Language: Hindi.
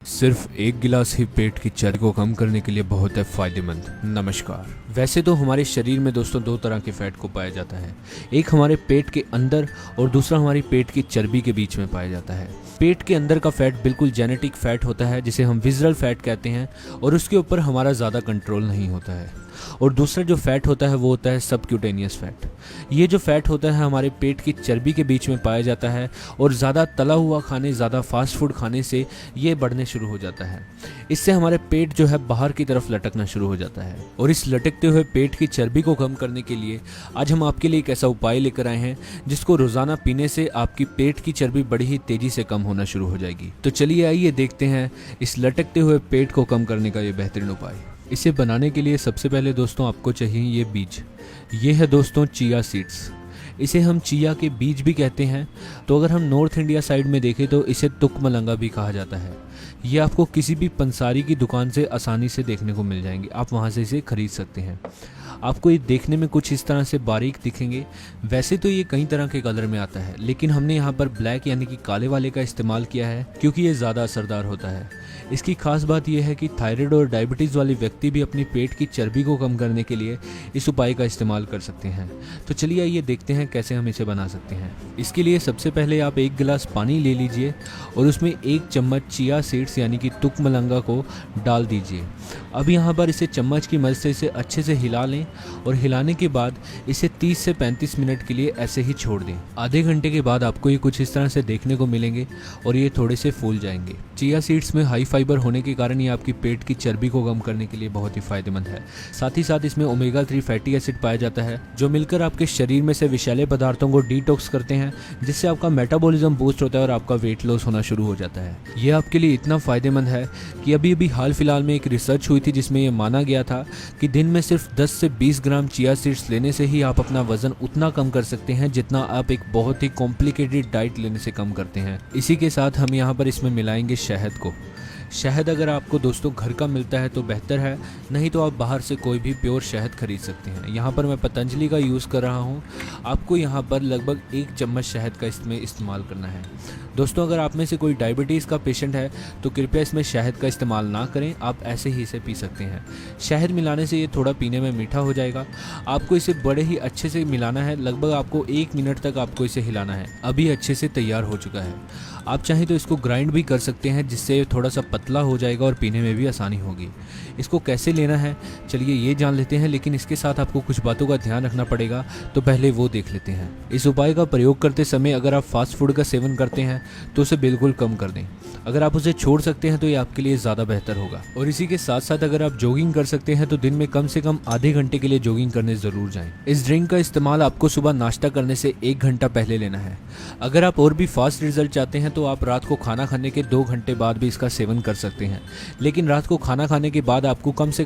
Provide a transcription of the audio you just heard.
सिर्फ एक गिलास ही पेट की चर्बी को कम करने के लिए बहुत है फायदेमंद। नमस्कार। वैसे तो हमारे शरीर में दोस्तों दो तरह के फैट को पाया जाता है, एक हमारे पेट के अंदर और दूसरा हमारी पेट की चर्बी के बीच में पाया जाता है। पेट के अंदर का फैट बिल्कुल जेनेटिक फैट होता है जिसे हम विजरल फैट कहते हैं और उसके ऊपर हमारा ज़्यादा कंट्रोल नहीं होता है। और दूसरा जो फैट होता है वो होता है सबक्यूटेनियस फैट। ये जो फैट होता है हमारे पेट की चर्बी के बीच में पाया जाता है और ज़्यादा तला हुआ खाने, ज़्यादा फास्ट फूड खाने से ये बढ़ने शुरू हो जाता है। इससे हमारे पेट जो है बाहर की तरफ लटकना शुरू हो जाता है। और इस लटकते हुए पेट की चर्बी को कम करने के लिए आज हम आपके लिए एक ऐसा उपाय लेकर आए हैं जिसको रोज़ाना पीने से आपकी पेट की चर्बी बड़ी ही तेज़ी से कम होना शुरू हो जाएगी। तो चलिए आइए देखते हैं इस लटकते हुए पेट को कम करने का ये बेहतरीन उपाय। इसे बनाने के लिए सबसे पहले दोस्तों आपको चाहिए ये बीज। ये है दोस्तों चिया सीड्स। इसे हम चिया के बीज भी कहते हैं। तो अगर हम नॉर्थ इंडिया साइड में देखें तो इसे तुकमलंगा भी कहा जाता है। ये आपको किसी भी पंसारी की दुकान से आसानी से देखने को मिल जाएंगे, आप वहाँ से इसे खरीद सकते हैं। आपको ये देखने में कुछ इस तरह से बारीक दिखेंगे। वैसे तो ये कई तरह के कलर में आता है, लेकिन हमने यहाँ पर ब्लैक यानी कि काले वाले का इस्तेमाल किया है क्योंकि ये ज़्यादा असरदार होता है। इसकी खास बात यह है कि थायराइड और डायबिटीज़ वाले व्यक्ति भी अपनी पेट की चर्बी को कम करने के लिए इस उपाय का इस्तेमाल कर सकते हैं। तो चलिए आइए देखते हैं कैसे हम इसे बना सकते हैं। इसके लिए सबसे पहले आप एक गिलास पानी ले लीजिए और उसमें 1 चम्मच चिया सीड्स यानी कि तुकमलंगा को डाल दीजिए। अब यहाँ पर इसे चम्मच की मदद से इसे अच्छे से हिला लें और हिलाने के बाद इसे 30 से 35 मिनट के लिए ऐसे ही छोड़ दें। आधे घंटे के बाद आपको ये कुछ इस तरह से देखने को मिलेंगे और ये थोड़े से फूल जाएंगे। चिया सीड्स में हाई फाइबर होने के कारण ये आपकी पेट की चर्बी को कम करने के लिए बहुत ही फायदेमंद है। साथ ही साथ इसमें ओमेगा 3 फैटी एसिड पाया जाता है जो मिलकर आपके शरीर में से विषैले पदार्थों को डिटॉक्स करते हैं, जिससे आपका मेटाबॉलिज्म बूस्ट होता है और आपका वेट लॉस होना शुरू हो जाता है। ये आपके लिए इतना फायदेमंद है कि अभी हाल फिलहाल में एक रिसर्च हुई थी जिसमें यह माना गया था कि दिन में सिर्फ 10 से 20 ग्राम चिया सीड्स लेने से ही आप अपना वजन उतना कम कर सकते हैं जितना आप एक बहुत ही कॉम्प्लिकेटेड डाइट लेने से कम करते हैं। इसी के साथ हम यहाँ पर इसमें मिलाएंगे शहद को। शहद अगर आपको दोस्तों घर का मिलता है तो बेहतर है, नहीं तो आप बाहर से कोई भी प्योर शहद खरीद सकते हैं। यहाँ पर मैं पतंजलि का यूज़ कर रहा हूँ। आपको यहाँ पर लगभग 1 चम्मच शहद का इसमें इस्तेमाल करना है। दोस्तों अगर आप में से कोई डायबिटीज़ का पेशेंट है तो कृपया इसमें शहद का इस्तेमाल ना करें, आप ऐसे ही इसे पी सकते हैं। शहद मिलाने से ये थोड़ा पीने में मीठा हो जाएगा। आपको इसे बड़े ही अच्छे से मिलाना है, लगभग आपको 1 मिनट तक आपको इसे हिलाना है। अभी अच्छे से तैयार हो चुका है। आप चाहें तो इसको ग्राइंड भी कर सकते हैं जिससे थोड़ा सा पतला हो जाएगा और पीने में भी आसानी होगी। इसको कैसे लेना है चलिए ये जान लेते हैं, लेकिन इसके साथ आपको कुछ बातों का ध्यान रखना पड़ेगा, तो पहले वो देख लेते हैं। इस उपाय का प्रयोग करते समय अगर आप फास्ट फूड का सेवन करते हैं तो उसे बिल्कुल कम कर दें। अगर आप उसे छोड़ सकते हैं तो ये आपके लिए ज़्यादा बेहतर होगा। और इसी के साथ साथ अगर आप जॉगिंग कर सकते हैं तो दिन में कम से कम आधे घंटे के लिए जॉगिंग करने ज़रूर जाएं। इस ड्रिंक का इस्तेमाल आपको सुबह नाश्ता करने से 1 घंटा पहले लेना है। अगर आप और भी फास्ट रिजल्ट चाहते हैं तो आप रात को खाना खाने के 2 घंटे बाद भी इसका सेवन कर सकते हैं, लेकिन रात को खाना खाने के बाद आपको कम से कम